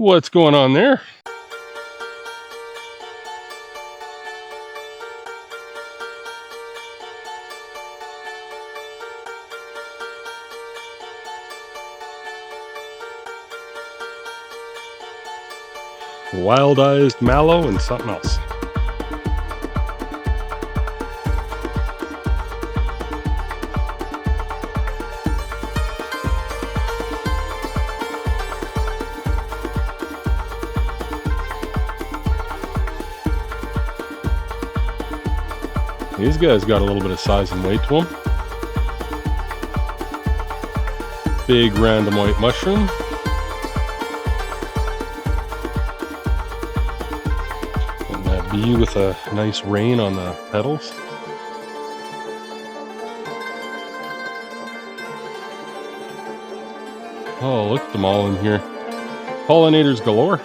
What's going on there? Wild-eyed mallow and something else. These guys got a little bit of size and weight to them. Big random white mushroom. And that bee with a nice rain on the petals. Oh, look at them all in here. Pollinators galore.